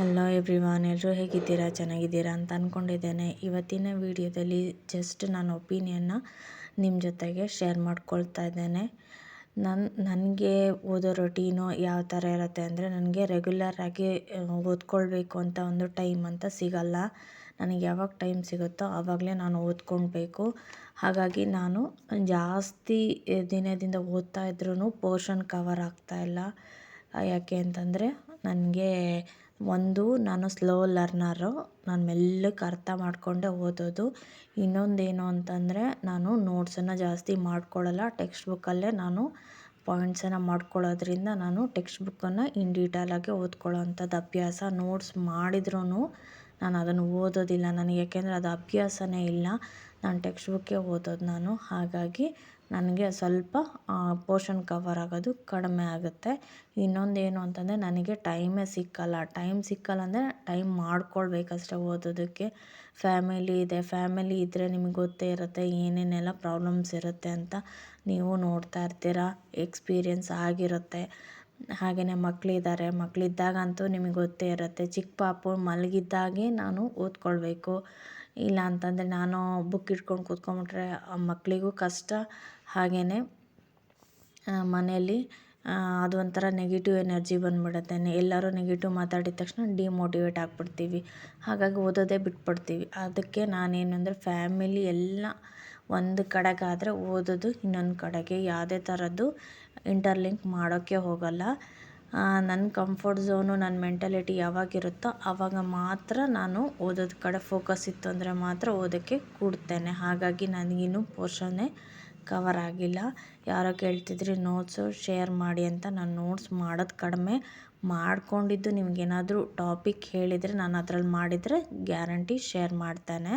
Hello everyone, ಎಲ್ಲರೂ ಹೇಗಿದ್ದೀರಾ? ಚೆನ್ನಾಗಿದ್ದೀರಾ ಅಂತ ಅಂದ್ಕೊಂಡಿದ್ದೇನೆ. ಇವತ್ತಿನ ವಿಡಿಯೋದಲ್ಲಿ ಜಸ್ಟ್ ನನ್ನ ಒಪಿನಿಯನ್ನ ನಿಮ್ಮ ಜೊತೆಗೆ ಶೇರ್ ಮಾಡ್ಕೊಳ್ತಾ ಇದ್ದೇನೆ. ನನಗೆ ಓದೋ ರೊಟೀನು ಯಾವ ಥರ ಇರುತ್ತೆ ಅಂದರೆ, ನನಗೆ ರೆಗ್ಯುಲರಾಗಿ ಓದ್ಕೊಳ್ಬೇಕು ಅಂತ ಒಂದು ಟೈಮ್ ಅಂತ ಸಿಗಲ್ಲ. ನನಗೆ ಯಾವಾಗ ಟೈಮ್ ಸಿಗುತ್ತೋ ಆವಾಗಲೇ ನಾನು ಓದ್ಕೊಳ್ಬೇಕು. ಹಾಗಾಗಿ ನಾನು ಜಾಸ್ತಿ ದಿನದಿಂದ ಓದ್ತಾ ಇದ್ರೂ ಪೋರ್ಷನ್ ಕವರ್ ಆಗ್ತಾಯಿಲ್ಲ. ಯಾಕೆ ಅಂತಂದರೆ ನನಗೆ ನಾನು ಸ್ಲೋ ಲರ್ನರು, ನಾನು ಮೆಲ್ಲಕ್ಕೆ ಅರ್ಥ ಮಾಡಿಕೊಂಡೆ ಓದೋದು. ಇನ್ನೊಂದೇನು ಅಂತಂದರೆ, ನಾನು ನೋಟ್ಸನ್ನು ಜಾಸ್ತಿ ಮಾಡ್ಕೊಳ್ಳಲ್ಲ. ಟೆಕ್ಸ್ಟ್ ಬುಕ್ಕಲ್ಲೇ ನಾನು ಪಾಯಿಂಟ್ಸನ್ನು ಮಾಡ್ಕೊಳ್ಳೋದ್ರಿಂದ ನಾನು ಟೆಕ್ಸ್ಟ್ ಬುಕ್ಕನ್ನು ಇನ್ ಡೀಟೇಲಾಗಿ ಓದ್ಕೊಳ್ಳೋ ಅಂಥದ್ದು ಅಭ್ಯಾಸ. ನೋಟ್ಸ್ ಮಾಡಿದ್ರೂ ನಾನು ಅದನ್ನು ಓದೋದಿಲ್ಲ. ನನಗೆ ಯಾಕೆಂದರೆ ಅದು ಅಭ್ಯಾಸನೇ ಇಲ್ಲ. ನಾನು ಟೆಕ್ಸ್ಟ್ ಬುಕ್ಕೇ ಓದೋದು ನಾನು. ಹಾಗಾಗಿ ನನಗೆ ಸ್ವಲ್ಪ ಪೋರ್ಷನ್ ಕವರ್ ಆಗೋದು ಕಡಿಮೆ ಆಗುತ್ತೆ. ಇನ್ನೊಂದೇನು ಅಂತಂದರೆ, ನನಗೆ ಟೈಮೇ ಸಿಕ್ಕಲ್ಲ. ಟೈಮ್ ಸಿಕ್ಕಲ್ಲ ಅಂದರೆ ಟೈಮ್ ಮಾಡ್ಕೊಳ್ಬೇಕಷ್ಟೆ ಓದೋದಕ್ಕೆ. ಫ್ಯಾಮಿಲಿ ಇದೆ. ಫ್ಯಾಮಿಲಿ ಇದ್ದರೆ ನಿಮಗೆ ಗೊತ್ತೇ ಇರುತ್ತೆ ಏನೇನೆಲ್ಲ ಪ್ರಾಬ್ಲಮ್ಸ್ ಇರುತ್ತೆ ಅಂತ. ನೀವು ನೋಡ್ತಾ ಇರ್ತೀರ, ಎಕ್ಸ್ಪೀರಿಯೆನ್ಸ್ ಆಗಿರುತ್ತೆ. ಹಾಗೆಯೇ ಮಕ್ಕಳಿದ್ದಾರೆ. ಮಕ್ಕಳಿದ್ದಾಗಂತೂ ನಿಮಗೆ ಗೊತ್ತೇ ಇರುತ್ತೆ, ಚಿಕ್ಕ ಪಾಪು ಮಲಗಿದ್ದಾಗೆ ನಾನು ಓದ್ಕೊಳ್ಬೇಕು. ಇಲ್ಲ ಅಂತಂದರೆ ನಾನು ಬುಕ್ ಇಟ್ಕೊಂಡು ಕೂತ್ಕೊಂಡ್ಬಿಟ್ರೆ ಆ ಮಕ್ಕಳಿಗೂ ಕಷ್ಟ. ಹಾಗೆಯೇ ಮನೆಯಲ್ಲಿ ಅದು ಒಂಥರ ನೆಗೆಟಿವ್ ಎನರ್ಜಿ ಬಂದುಬಿಡುತ್ತೆ. ಎಲ್ಲರೂ ನೆಗೆಟಿವ್ ಮಾತಾಡಿದ ತಕ್ಷಣ ಡಿಮೋಟಿವೇಟ್ ಆಗಿಬಿಡ್ತೀವಿ. ಹಾಗಾಗಿ ಓದೋದೇ ಬಿಟ್ಬಿಡ್ತೀವಿ. ಅದಕ್ಕೆ ನಾನೇನು ಅಂದರೆ, ಫ್ಯಾಮಿಲಿ ಎಲ್ಲ ಒಂದು ಕಡೆಗಾದರೆ ಓದೋದು ಇನ್ನೊಂದು ಕಡೆಗೆ. ಯಾವುದೇ ಥರದ್ದು ಇಂಟರ್ಲಿಂಕ್ ಮಾಡೋಕ್ಕೆ ಹೋಗಲ್ಲ. ನನ್ನ ಕಂಫರ್ಟ್ ಝೋನು, ನನ್ನ ಮೆಂಟಾಲಿಟಿ ಯಾವಾಗಿರುತ್ತೋ ಆವಾಗ ಮಾತ್ರ ನಾನು ಓದೋದ ಕಡೆ ಫೋಕಸ್ ಇತ್ತು ಅಂದರೆ ಮಾತ್ರ ಓದೋಕ್ಕೆ ಕೂಡ್ತೇನೆ. ಹಾಗಾಗಿ ನನಗಿನ್ನೂ ಪೋರ್ಷನ್ನೇ ಕವರ್ ಆಗಿಲ್ಲ. ಯಾರೋ ಕೇಳ್ತಿದ್ರಿ ನೋಟ್ಸು ಶೇರ್ ಮಾಡಿ ಅಂತ. ನಾನು ನೋಟ್ಸ್ ಮಾಡೋದು ಕಡಿಮೆ. ಮಾಡ್ಕೊಂಡಿದ್ದು ನಿಮಗೇನಾದರೂ ಟಾಪಿಕ್ ಹೇಳಿದರೆ ನಾನು ಅದರಲ್ಲಿ ಮಾಡಿದರೆ ಗ್ಯಾರಂಟಿ ಶೇರ್ ಮಾಡ್ತೇನೆ.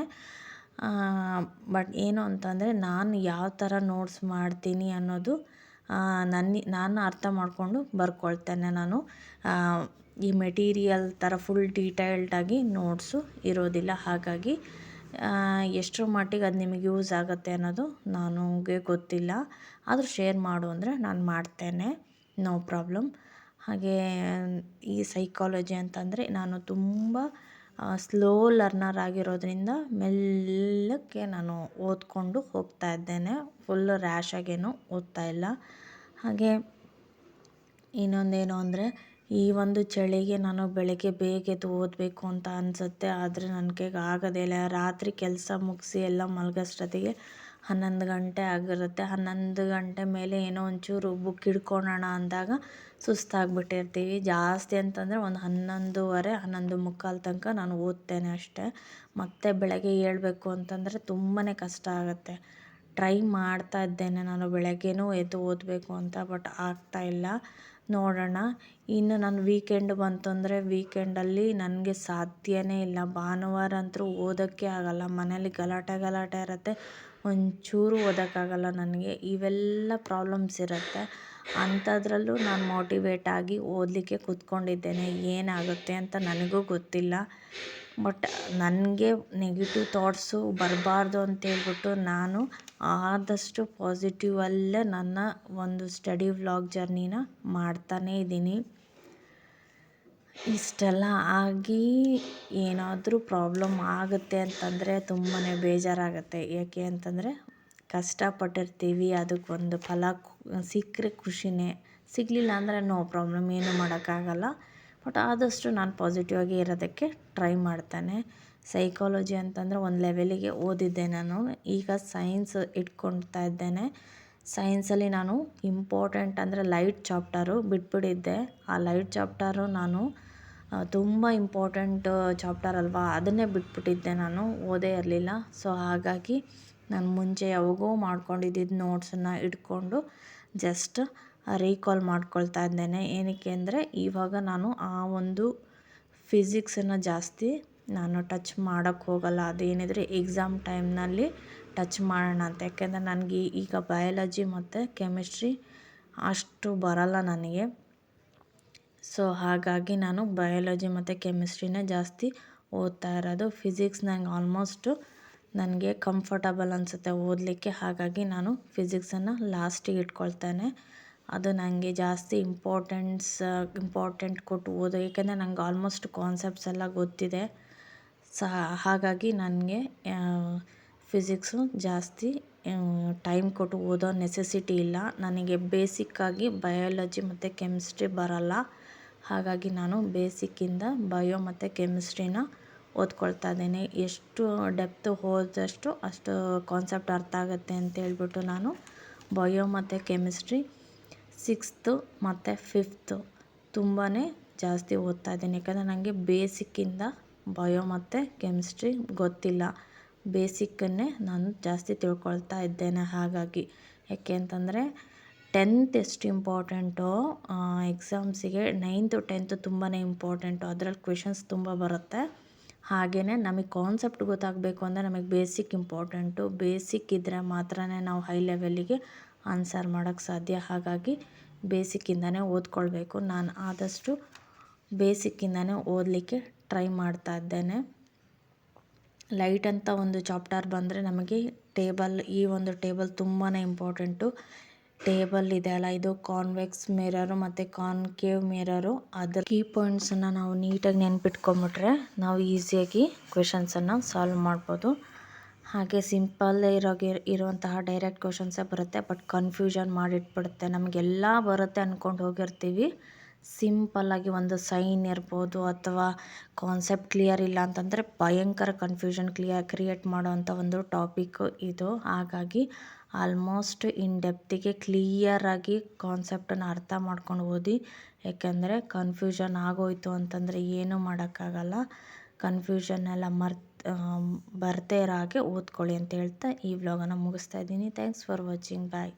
ಬಟ್ ಏನು ಅಂತಂದರೆ, ನಾನು ಯಾವ ಥರ ನೋಟ್ಸ್ ಮಾಡ್ತೀನಿ ಅನ್ನೋದು ನಾನು ಅರ್ಥ ಮಾಡಿಕೊಂಡು ಬರ್ಕೊಳ್ತೇನೆ. ನಾನು ಈ ಮೆಟೀರಿಯಲ್ ಥರ ಫುಲ್ ಡೀಟೇಲ್ಡಾಗಿ ನೋಟ್ಸು ಇರೋದಿಲ್ಲ. ಹಾಗಾಗಿ ಎಷ್ಟರ ಮಟ್ಟಿಗೆ ಅದು ನಿಮಗೆ ಯೂಸ್ ಆಗುತ್ತೆ ಅನ್ನೋದು ನನಗೆ ಗೊತ್ತಿಲ್ಲ. ಆದರೂ ಶೇರ್ ಮಾಡು ಅಂದರೆ ನಾನು ಮಾಡ್ತೇನೆ, ನೋ ಪ್ರಾಬ್ಲಮ್. ಹಾಗೇ ಈ ಸೈಕಾಲಜಿ ಅಂತಂದರೆ, ನಾನು ತುಂಬ ಸ್ಲೋ ಲರ್ನರ್ ಆಗಿರೋದ್ರಿಂದ ಮೆಲ್ಲಕ್ಕೆ ನಾನು ಓದ್ಕೊಂಡು ಹೋಗ್ತಾ ಇದ್ದೇನೆ. ಫುಲ್ ರ್ಯಾಶಾಗೇನು ಓದ್ತಾ ಇಲ್ಲ. ಹಾಗೆ ಇನ್ನೊಂದೇನು ಅಂದರೆ, ಈ ಒಂದು ಚಳಿಗೆ ನಾನು ಬೆಳಗ್ಗೆ ಬೇಗ ಎದ್ದು ಓದಬೇಕು ಅಂತ ಅನಿಸುತ್ತೆ. ಆದರೆ ನನಗೆ ಆಗೋದೇ ಇಲ್ಲ. ರಾತ್ರಿ ಕೆಲಸ ಮುಗಿಸಿ ಎಲ್ಲ ಮಲಗೋಷ್ಟೊತ್ತಿಗೆ 11 ಗಂಟೆ ಆಗಿರುತ್ತೆ. 11 ಗಂಟೆ ಮೇಲೆ ಏನೋ ಒಂಚೂರು ಬುಕ್ ಹಿಡ್ಕೊಳ್ಳೋಣ ಅಂದಾಗ ಸುಸ್ತಾಗಿಬಿಟ್ಟಿರ್ತೀವಿ. ಜಾಸ್ತಿ ಅಂತಂದರೆ ಒಂದು 11:30, 11:45 ತನಕ ನಾನು ಓದ್ತೇನೆ ಅಷ್ಟೇ. ಮತ್ತೆ ಬೆಳಗ್ಗೆ ಏಳಬೇಕು ಅಂತಂದರೆ ತುಂಬಾ ಕಷ್ಟ ಆಗುತ್ತೆ. ಟ್ರೈ ಮಾಡ್ತಾ ಇದ್ದೇನೆ ನಾನು ಬೆಳಗ್ಗೆನೂ ಎದ್ದು ಓದಬೇಕು ಅಂತ, ಬಟ್ ಆಗ್ತಾಯಿಲ್ಲ. ನೋಡೋಣ. ಇನ್ನು ನನ್ನ ವೀಕೆಂಡ್ ಬಂತು ಅಂದರೆ, ವೀಕೆಂಡಲ್ಲಿ ನನಗೆ ಸಾಧ್ಯನೇ ಇಲ್ಲ. ಭಾನುವಾರ ಅಂತೂ ಓದೋಕ್ಕೆ ಆಗಲ್ಲ. ಮನೇಲಿ ಗಲಾಟೆ ಇರುತ್ತೆ. ಒಂಚೂರು ಓದೋಕ್ಕಾಗಲ್ಲ ನನಗೆ. ಇವೆಲ್ಲ ಪ್ರಾಬ್ಲಮ್ಸ್ ಇರುತ್ತೆ. ಅಂಥದ್ರಲ್ಲೂ ನಾನು ಮೋಟಿವೇಟ್ ಆಗಿ ಓದಲಿಕ್ಕೆ ಕೂತ್ಕೊಂಡಿದ್ದೇನೆ. ಏನಾಗುತ್ತೆ ಅಂತ ನನಗೂ ಗೊತ್ತಿಲ್ಲ. ಬಟ್ ನನಗೆ ನೆಗೆಟಿವ್ ಥಾಟ್ಸು ಬರಬಾರ್ದು ಅಂತೇಳ್ಬಿಟ್ಟು ನಾನು ಆದಷ್ಟು ಪಾಸಿಟಿವಲ್ಲೇ ನನ್ನ ಒಂದು ಸ್ಟಡಿ ವ್ಲಾಗ್ ಜರ್ನಿನ ಮಾಡ್ತಾನೇ ಇದ್ದೀನಿ. ಇಷ್ಟೆಲ್ಲ ಆಗಿ ಏನಾದರೂ ಪ್ರಾಬ್ಲಮ್ ಆಗುತ್ತೆ ಅಂತಂದರೆ ತುಂಬಾ ಬೇಜಾರಾಗುತ್ತೆ. ಯಾಕೆ ಅಂತಂದರೆ, ಕಷ್ಟಪಟ್ಟಿರ್ತೀವಿ, ಅದಕ್ಕೊಂದು ಫಲ ಸಿಕ್ಕರೆ ಖುಷಿನೇ. ಸಿಗಲಿಲ್ಲ ಅಂದರೆ ನೋ ಪ್ರಾಬ್ಲಮ್, ಏನೂ ಮಾಡೋಕ್ಕಾಗಲ್ಲ. ಬಟ್ ಆದಷ್ಟು ನಾನು ಪಾಸಿಟಿವ್ ಆಗಿ ಇರೋದಕ್ಕೆ ಟ್ರೈ ಮಾಡ್ತೇನೆ. ಸೈಕಾಲಜಿ ಅಂತಂದರೆ ಒಂದು ಲೆವೆಲಿಗೆ ಓದಿದ್ದೆ ನಾನು. ಈಗ ಸೈನ್ಸ್ ಇಟ್ಕೊಳ್ತಾ ಇದ್ದೇನೆ. ಸೈನ್ಸಲ್ಲಿ ನಾನು ಇಂಪಾರ್ಟೆಂಟ್ ಅಂದರೆ ಲೈಟ್ ಚಾಪ್ಟರು ಬಿಟ್ಬಿಟ್ಟಿದ್ದೆ. ಆ ಲೈಟ್ ಚಾಪ್ಟರು ನಾನು ತುಂಬ ಇಂಪಾರ್ಟೆಂಟ್ ಚಾಪ್ಟರ್ ಅಲ್ವಾ, ಅದನ್ನೇ ಬಿಟ್ಬಿಟ್ಟಿದ್ದೆ ನಾನು, ಓದೇ ಇರಲಿಲ್ಲ. ಸೊ ಹಾಗಾಗಿ ನಾನು ಮುಂಚೆ ಯಾವಾಗೋ ಮಾಡ್ಕೊಂಡಿದ್ದಿದ್ದು ನೋಟ್ಸನ್ನು ಇಟ್ಕೊಂಡು ಜಸ್ಟ್ ರೀಕಾಲ್ ಮಾಡ್ಕೊಳ್ತಾ ಇದ್ದೇನೆ. ಏನಕ್ಕೆ ಅಂದರೆ, ಇವಾಗ ನಾನು ಆ ಒಂದು ಫಿಸಿಕ್ಸನ್ನು ಜಾಸ್ತಿ ನಾನು ಟಚ್ ಮಾಡೋಕ್ಕೆ ಹೋಗಲ್ಲ. ಅದೇನಿದ್ರೆ ಎಕ್ಸಾಮ್ ಟೈಮ್ನಲ್ಲಿ ಟಚ್ ಮಾಡೋಣ ಅಂತ. ಯಾಕೆಂದರೆ ನನಗೆ ಈಗ ಬಯಾಲಜಿ ಮತ್ತು ಕೆಮಿಸ್ಟ್ರಿ ಅಷ್ಟು ಬರಲ್ಲ ನನಗೆ. ಸೊ ಹಾಗಾಗಿ ನಾನು ಬಯಾಲಜಿ ಮತ್ತು ಕೆಮಿಸ್ಟ್ರಿನೇ ಜಾಸ್ತಿ ಓದ್ತಾ ಇರೋದು. ಫಿಸಿಕ್ಸ್ ನಂಗೆ ಆಲ್ಮೋಸ್ಟು ನನಗೆ ಕಂಫರ್ಟಬಲ್ ಅನಿಸುತ್ತೆ ಓದಲಿಕ್ಕೆ. ಹಾಗಾಗಿ ನಾನು ಫಿಸಿಕ್ಸನ್ನು ಲಾಸ್ಟಿಗೆ ಇಟ್ಕೊಳ್ತೇನೆ. ಅದು ನನಗೆ ಜಾಸ್ತಿ ಇಂಪಾರ್ಟೆಂಟ್ ಕೊಟ್ಟು ಓದೋ, ಏಕೆಂದರೆ ನಂಗೆ ಆಲ್ಮೋಸ್ಟ್ ಕಾನ್ಸೆಪ್ಟ್ಸ್ ಎಲ್ಲ ಗೊತ್ತಿದೆ. ಹಾಗಾಗಿ ನನಗೆ ಫಿಸಿಕ್ಸು ಜಾಸ್ತಿ ಟೈಮ್ ಕೊಟ್ಟು ಓದೋ ನೆಸೆಸಿಟಿ ಇಲ್ಲ. ನನಗೆ ಬೇಸಿಕ್ಕಾಗಿ ಬಯಾಲಜಿ ಮತ್ತು ಕೆಮಿಸ್ಟ್ರಿ ಬರಲ್ಲ. ಹಾಗಾಗಿ ನಾನು ಬೇಸಿಕ್ಕಿಂದ ಬಯೋ ಮತ್ತು ಕೆಮಿಸ್ಟ್ರಿನ ಓದ್ಕೊಳ್ತಾ ಇದ್ದೀನಿ. ಎಷ್ಟು ಡೆಪ್ತ್ ಹೋದಷ್ಟು ಅಷ್ಟು ಕಾನ್ಸೆಪ್ಟ್ ಅರ್ಥ ಆಗುತ್ತೆ ಅಂತೇಳ್ಬಿಟ್ಟು ನಾನು ಬಯೋ ಮತ್ತು ಕೆಮಿಸ್ಟ್ರಿ 6th ಮತ್ತು 5th ತುಂಬಾ ಜಾಸ್ತಿ ಓದ್ತಾ ಇದ್ದೀನಿ. ಯಾಕಂದರೆ ನನಗೆ ಬೇಸಿಕ್ಕಿಂದ ಬಯೋ ಮತ್ತು ಕೆಮಿಸ್ಟ್ರಿ ಗೊತ್ತಿಲ್ಲ. ಬೇಸಿಕ್ಕನ್ನೇ ನಾನು ಜಾಸ್ತಿ ತಿಳ್ಕೊಳ್ತಾ ಇದ್ದೇನೆ. ಹಾಗಾಗಿ ಯಾಕೆ ಅಂತಂದರೆ 10th ಎಷ್ಟು ಇಂಪಾರ್ಟೆಂಟೋ ಎಕ್ಸಾಮ್ಸಿಗೆ 9th 10th ತುಂಬಾ ಇಂಪಾರ್ಟೆಂಟು. ಅದರಲ್ಲಿ ಕ್ವೆಶನ್ಸ್ ತುಂಬ ಬರುತ್ತೆ. ಹಾಗೆಯೇ ನಮಗೆ ಕಾನ್ಸೆಪ್ಟ್ ಗೊತ್ತಾಗಬೇಕು ಅಂದರೆ ನಮಗೆ ಬೇಸಿಕ್ ಇಂಪಾರ್ಟೆಂಟು. ಬೇಸಿಕ್ ಇದ್ದರೆ ಮಾತ್ರ ನಾವು ಹೈ ಲೆವೆಲ್ಲಿಗೆ ಆನ್ಸರ್ ಮಾಡೋಕ್ಕೆ ಸಾಧ್ಯ. ಹಾಗಾಗಿ ಬೇಸಿಕ್ಕಿಂದನೇ ಓದ್ಕೊಳ್ಬೇಕು. ನಾನು ಆದಷ್ಟು ಬೇಸಿಕ್ಕಿಂದನೇ ಓದಲಿಕ್ಕೆ ಟ್ರೈ ಮಾಡ್ತಾ ಇದ್ದೇನೆ. ಲೈಟ್ ಅಂತ ಒಂದು ಚಾಪ್ಟರ್ ಬಂದರೆ ನಮಗೆ ಈ ಒಂದು ಟೇಬಲ್ ತುಂಬಾ ಇಂಪಾರ್ಟೆಂಟು. ಟೇಬಲ್ ಇದೆ ಅಲ್ಲ, ಇದು ಕಾನ್ವೆಕ್ಸ್ ಮಿರರು ಮತ್ತು ಕಾನ್ಕೇವ್ ಮಿರರು. ಅದರ ಕೀ ಪಾಯಿಂಟ್ಸನ್ನು ನಾವು ನೀಟಾಗಿ ನೆನ್ಪಿಟ್ಕೊಂಬಿಟ್ರೆ ನಾವು ಈಸಿಯಾಗಿ ಕ್ವೆಶನ್ಸನ್ನು ಸಾಲ್ವ್ ಮಾಡ್ಬೋದು. ಹಾಗೆ ಸಿಂಪಲ್ ಇರುವಂತಹ ಡೈರೆಕ್ಟ್ ಕ್ವೆಶನ್ಸೇ ಬರುತ್ತೆ, ಬಟ್ ಕನ್ಫ್ಯೂಷನ್ ಮಾಡಿಟ್ಬಿಡುತ್ತೆ. ನಮಗೆಲ್ಲ ಬರುತ್ತೆ ಅಂದ್ಕೊಂಡು ಹೋಗಿರ್ತೀವಿ. ಸಿಂಪಲ್ಲಾಗಿ ಒಂದು ಸೈನ್ ಇರ್ಬೋದು ಅಥವಾ ಕಾನ್ಸೆಪ್ಟ್ ಕ್ಲಿಯರ್ ಇಲ್ಲ ಅಂತಂದರೆ ಭಯಂಕರ ಕನ್ಫ್ಯೂಷನ್ ಕ್ರಿಯೇಟ್ ಮಾಡೋವಂಥ ಒಂದು ಟಾಪಿಕ್ ಇದು. ಹಾಗಾಗಿ ಆಲ್ಮೋಸ್ಟ್ ಇನ್ ಡೆಪ್ತಿಗೆ ಕ್ಲಿಯರಾಗಿ ಕಾನ್ಸೆಪ್ಟನ್ನು ಅರ್ಥ ಮಾಡ್ಕೊಂಡು ಓದಿ. ಯಾಕೆಂದರೆ ಕನ್ಫ್ಯೂಷನ್ ಆಗೋಯಿತು ಅಂತಂದರೆ ಏನೂ ಮಾಡೋಕ್ಕಾಗಲ್ಲ. ಕನ್ಫ್ಯೂಷನ್ ಎಲ್ಲ ಬರದೇ ಇರೋ ಹಾಗೆ ಓದ್ಕೊಳ್ಳಿ ಅಂತ ಹೇಳ್ತಾ ಈ ವ್ಲಾಗನ್ನು ಮುಗಿಸ್ತಾ ಇದ್ದೀನಿ. Thanks for watching. ಬಾಯ್.